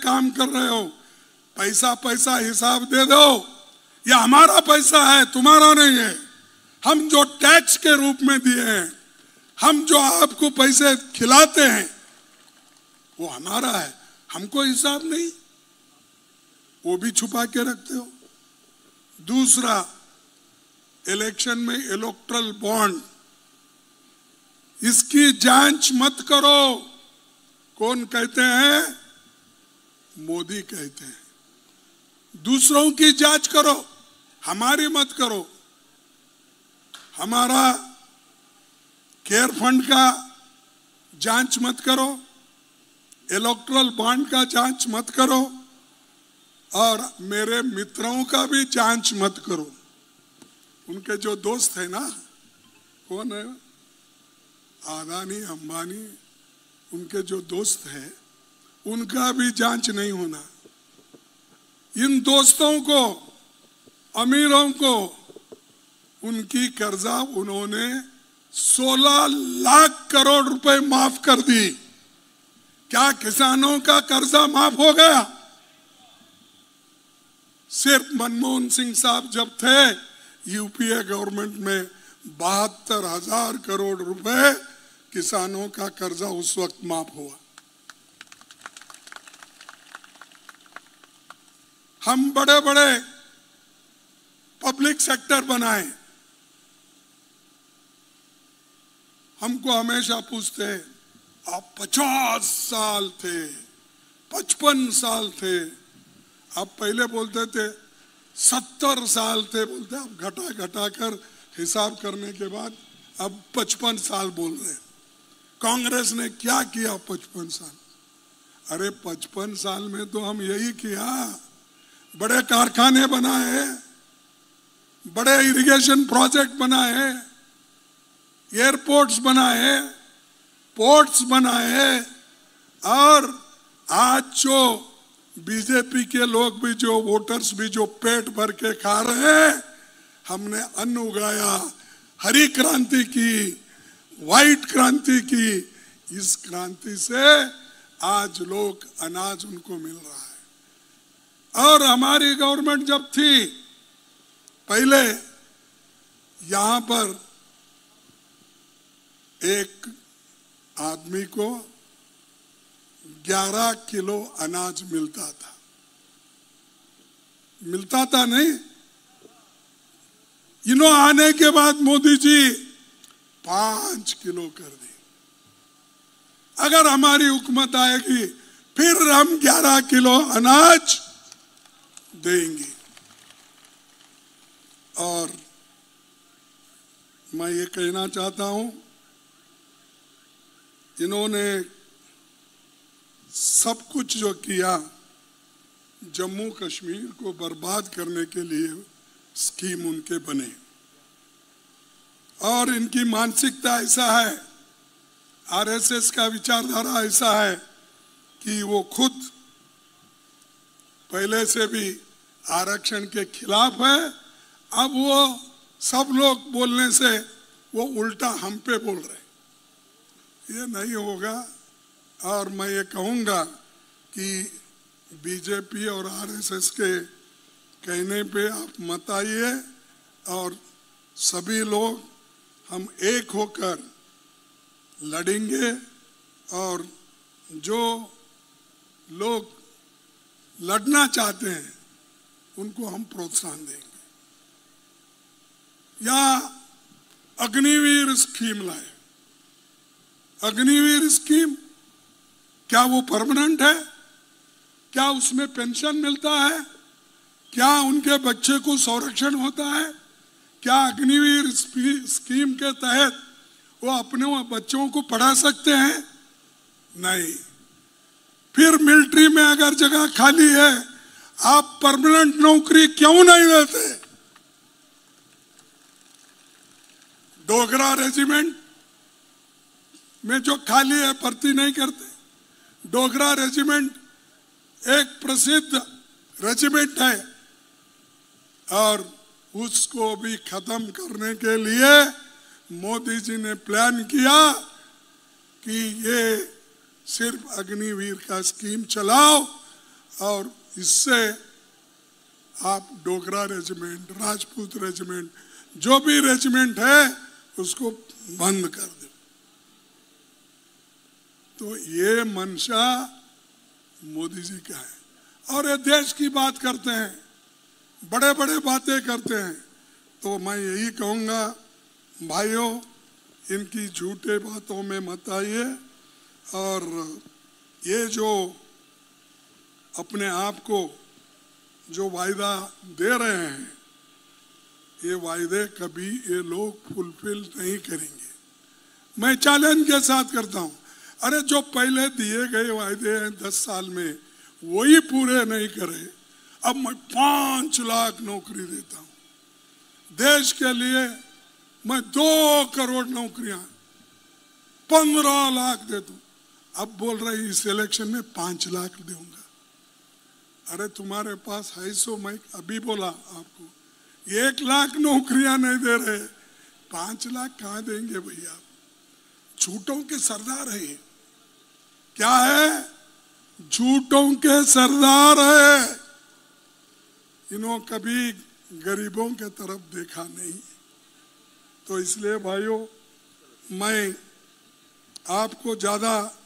काम कर रहे हो, पैसा पैसा हिसाब दे दो, ये हमारा पैसा है, तुम्हारा नहीं है। हम जो टैक्स के रूप में दिए हैं, हम जो आपको पैसे खिलाते हैं, वो हमारा है, हमको हिसाब नहीं, वो भी छुपा के रखते हो। दूसरा, इलेक्शन में इलेक्टोरल बॉन्ड, इसकी जांच मत करो। कौन कहते हैं? मोदी कहते हैं। दूसरों की जांच करो, हमारी मत करो। हमारा केयर फंड का जांच मत करो, इलेक्टोरल बॉन्ड का जांच मत करो, और मेरे मित्रों का भी जांच मत करो। उनके जो दोस्त है ना, कौन है? अदानी, अंबानी, उनके जो दोस्त हैं, उनका भी जांच नहीं होना। इन दोस्तों को, अमीरों को, उनकी कर्जा उन्होंने 16 लाख करोड़ रुपए माफ कर दी। क्या किसानों का कर्जा माफ हो गया? सिर्फ मनमोहन सिंह साहब जब थे यूपीए गवर्नमेंट में 72,000 करोड़ रुपए किसानों का कर्जा उस वक्त माफ हुआ। हम बड़े बड़े पब्लिक सेक्टर बनाए। हमको हमेशा पूछते हैं, आप 50 साल थे, 55 साल थे, आप पहले बोलते थे 70 साल थे, बोलते आप घटा घटा कर हिसाब करने के बाद अब 55 साल बोल रहे। कांग्रेस ने क्या किया 55 साल? अरे 55 साल में तो हम यही किया, बड़े कारखाने बनाए, बड़े इरिगेशन प्रोजेक्ट बनाए, एयरपोर्ट्स बनाए, पोर्ट्स बनाए, और आज जो बीजेपी के लोग भी, जो वोटर्स भी जो पेट भर के खा रहे हैं, हमने अन्न उगाया, हरी क्रांति की, व्हाइट क्रांति की। इस क्रांति से आज लोग अनाज उनको मिल रहा है। और हमारी गवर्नमेंट जब थी, पहले यहां पर एक आदमी को 11 किलो अनाज मिलता था। मिलता था नहीं, इन्हों आने के बाद मोदी जी 5 किलो कर दी। अगर हमारी हुकूमत आएगी फिर हम 11 किलो अनाज देंगे। और मैं ये कहना चाहता हूं, इन्होंने सब कुछ जो किया, जम्मू कश्मीर को बर्बाद करने के लिए स्कीम उनके बने। और इनकी मानसिकता ऐसा है, आरएसएस का विचारधारा ऐसा है कि वो खुद पहले से भी आरक्षण के खिलाफ है। अब वो सब लोग बोलने से वो उल्टा हम पे बोल रहे। ये नहीं होगा। और मैं ये कहूँगा कि बीजेपी और आरएसएस के कहने पे आप मत आइए, और सभी लोग हम एक होकर लड़ेंगे, और जो लोग लड़ना चाहते हैं उनको हम प्रोत्साहन देंगे। या अग्निवीर स्कीम लाए। अग्निवीर स्कीम क्या वो परमानेंट है? क्या उसमें पेंशन मिलता है? क्या उनके बच्चे को संरक्षण होता है? क्या अग्निवीर स्कीम के तहत वो अपने बच्चों को पढ़ा सकते हैं? नहीं। फिर मिलिट्री में अगर जगह खाली है, आप परमानेंट नौकरी क्यों नहीं देते? डोगरा रेजिमेंट में जो खाली है भर्ती नहीं करते। डोगरा रेजिमेंट एक प्रसिद्ध रेजिमेंट है, और उसको भी खत्म करने के लिए मोदी जी ने प्लान किया कि ये सिर्फ अग्निवीर का स्कीम चलाओ, और इससे आप डोगरा रेजिमेंट, राजपूत रेजिमेंट, जो भी रेजिमेंट है उसको बंद कर दो। तो ये मंशा मोदी जी का है। और ये देश की बात करते हैं, बड़े बड़े बातें करते हैं। तो मैं यही कहूँगा भाइयों, इनकी झूठे बातों में मत आइए। और ये जो अपने आप को जो वायदा दे रहे हैं, ये वायदे कभी ये लोग फुलफिल नहीं करेंगे। मैं चैलेंज के साथ करता हूँ, अरे जो पहले दिए गए वायदे हैं 10 साल में वही पूरे नहीं करे, अब मैं 5 लाख नौकरी देता हूँ देश के लिए, मैं 2 करोड़ नौकरियां 15 लाख दे दूं। अब बोल रहे इस इलेक्शन में 5 लाख दूंगा। अरे तुम्हारे पास है सो, मैं अभी बोला आपको 1 लाख नौकरियां नहीं दे रहे, 5 लाख कहाँ देंगे भैया? झूठों के सरदार है ये। क्या है? झूठों के सरदार है। इन्हों कभी गरीबों के तरफ देखा नहीं। तो इसलिए भाइयों, मैं आपको ज्यादा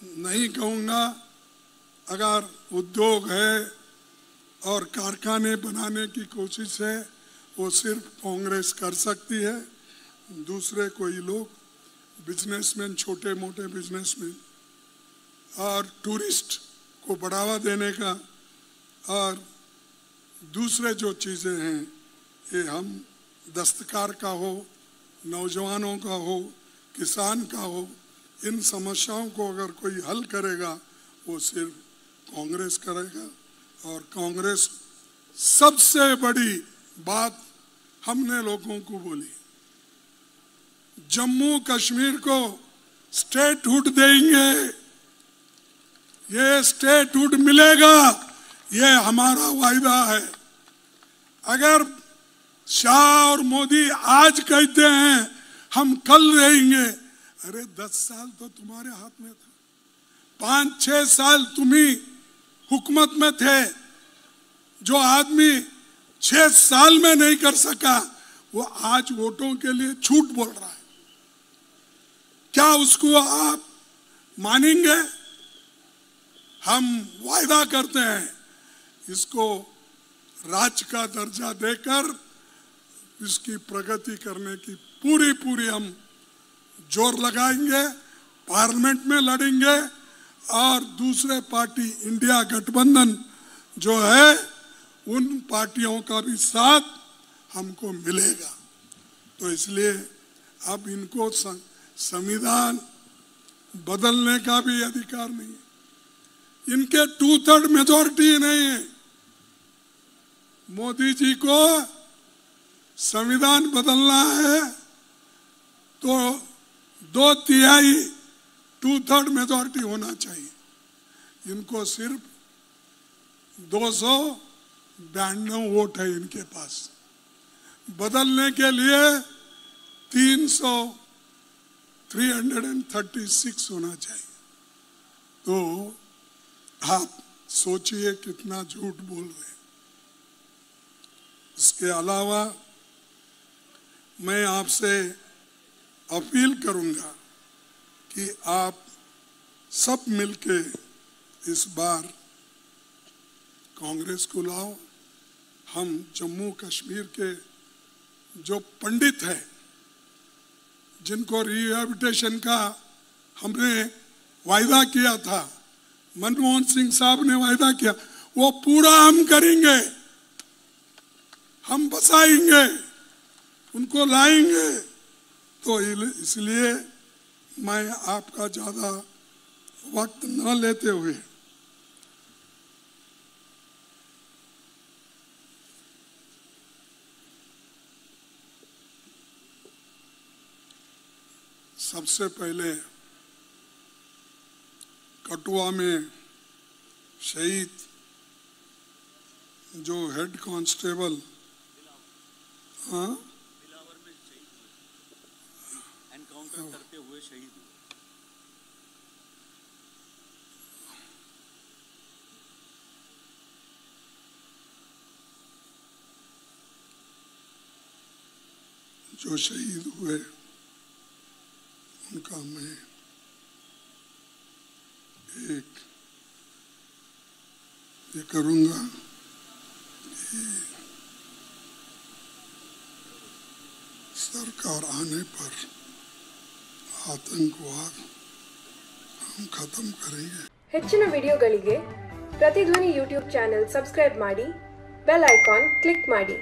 नहीं कहूँगा। अगर उद्योग है और कारखाने बनाने की कोशिश है, वो सिर्फ कांग्रेस कर सकती है। दूसरे कोई लोग, बिजनेसमैन, छोटे मोटे बिजनेसमैन और टूरिस्ट को बढ़ावा देने का और दूसरे जो चीज़ें हैं, ये हम दस्तकार का हो, नौजवानों का हो, किसान का हो, इन समस्याओं को अगर कोई हल करेगा वो सिर्फ कांग्रेस करेगा। और कांग्रेस सबसे बड़ी बात हमने लोगों को बोली, जम्मू कश्मीर को स्टेटहुड देंगे, ये स्टेटहुड मिलेगा, ये हमारा वायदा है। अगर शाह और मोदी आज कहते हैं हम कल रहेंगे, अरे 10 साल तो तुम्हारे हाथ में था, 5-6 साल तुम ही हुकूमत में थे। जो आदमी 6 साल में नहीं कर सका, वो आज वोटों के लिए झूठ बोल रहा है। क्या उसको आप मानेंगे? हम वायदा करते हैं, इसको राज्य का दर्जा देकर इसकी प्रगति करने की पूरी हम जोर लगाएंगे, पार्लियामेंट में लड़ेंगे और दूसरे पार्टी इंडिया गठबंधन जो है उन पार्टियों का भी साथ हमको मिलेगा। तो इसलिए अब इनको संविधान बदलने का भी अधिकार नहीं है, इनके 2/3 मेजॉरिटी नहीं है। मोदी जी को संविधान बदलना है तो 2/3 2/3 मेजॉरिटी होना चाहिए। इनको सिर्फ 292 वोट है इनके पास। बदलने के लिए 336 होना चाहिए। तो आप सोचिए कितना झूठ बोल रहे हैं। इसके अलावा मैं आपसे अपील करूंगा कि आप सब मिलके इस बार कांग्रेस को लाओ। हम जम्मू कश्मीर के जो पंडित हैं, जिनको रिहैबिलिटेशन का हमने वायदा किया था, मनमोहन सिंह साहब ने वायदा किया, वो पूरा हम करेंगे। हम बसाएंगे, उनको लाएंगे। तो इसलिए मैं आपका ज़्यादा वक्त न लेते हुए सबसे पहले कठुआ में शहीद जो हेड कांस्टेबल, हाँ, एनकाउंटर करते हुए शहीद हुए, जो शहीद हुए उनका मैं एक ये करूंगा कि सरकार आने पर आतंकवाद हम खत्म करेंगे। ಹೆಚ್ಚಿನ ವಿಡಿಯೋಗಳಿಗೆ ಪ್ರತಿಧ್ವನಿ ಯೂಟ್ಯೂಬ್ ಚಾನೆಲ್ ಸಬ್ಸ್ಕ್ರೈಬ್ ಮಾಡಿ, ಬೆಲ್ ಐಕಾನ್ ಕ್ಲಿಕ್ ಮಾಡಿ।